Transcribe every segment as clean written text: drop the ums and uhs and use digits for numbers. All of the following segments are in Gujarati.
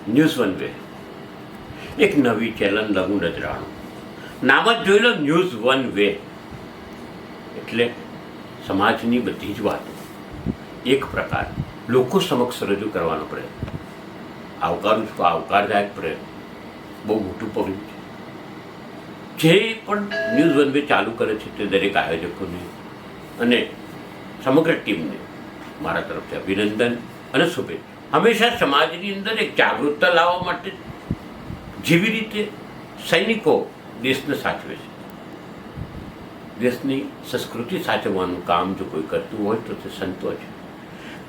ન્યૂઝ વન વે એક નવી ચેનલ, નવું નજરાણું. નામ જ જોઈ લો, ન્યૂઝ વન વે. એટલે સમાજની બધી જ વાતો એક પ્રકાર લોકો સમક્ષ રજૂ કરવાનો પ્રયત્ન. આવકારું છું, આવકારદાયક પ્રયત્ન, બહુ મોટું પગલું છે. જે પણ ન્યૂઝ વન વે ચાલુ કરે છે તે દરેક આયોજકોને અને સમગ્ર ટીમને મારા તરફથી અભિનંદન અને શુભેચ્છા. હંમેશા સમાજની અંદર એક જાગૃતતા લાવવા માટે જેવી રીતે સૈનિકો દેશને સાચવે છે, દેશની સંસ્કૃતિ સાચવવાનું કામ જો કોઈ કરતું હોય તો તે સંતો છે.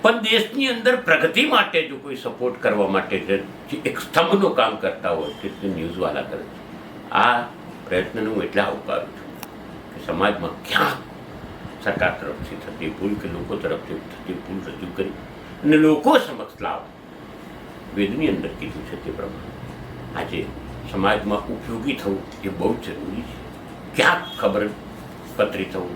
પણ દેશની અંદર પ્રગતિ માટે જો કોઈ સપોર્ટ કરવા માટે જે એક સ્તંભનું કામ કરતા હોય તે ન્યૂઝવાલા કરે છે. આ પ્રયત્નને હું એટલે આવકારું છું કે સમાજમાં ક્યાંક સરકાર તરફથી થતી ભૂલ કે લોકો તરફથી થતી ભૂલ રજૂ કરી અને લોકો સમક્ષ લાવો. વેદની અંદર કીધું છે તે પ્રમાણે આજે સમાજમાં ઉપયોગી થવું એ બહુ જ જરૂરી છે. ક્યાંક ખબર પત્રી થવું,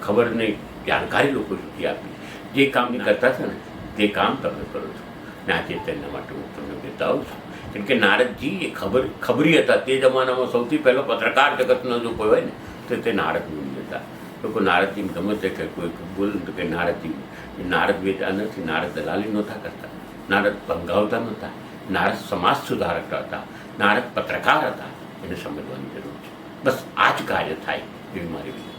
ખબરને જાણકારી લોકો સુધી આપી, જે કામ કરતા હતા ને તે કામ તમે કરો છો. ને આજે તેના માટે હું તમને બતાવું છું. કેમ કે નારદજી એ ખબરી હતા. તે જમાનામાં સૌથી પહેલો પત્રકાર જગતનો જો કોઈ હોય ને તો તે નારદ મુનિ હતા. લોકો નારદજી ગમે તે કે કોઈ બોલે તો કે નારદજી, નારદ વેચા નથી, નારદ દલાલી નહોતા કરતા, નારદ ભંગાવતા નહોતા, નારદ સમાજ સુધારક હતા, નારદ પત્રકાર હતા. એને સમજવાની જરૂર છે. બસ આ જ કાર્ય થાય એવી મારી વિનંતી.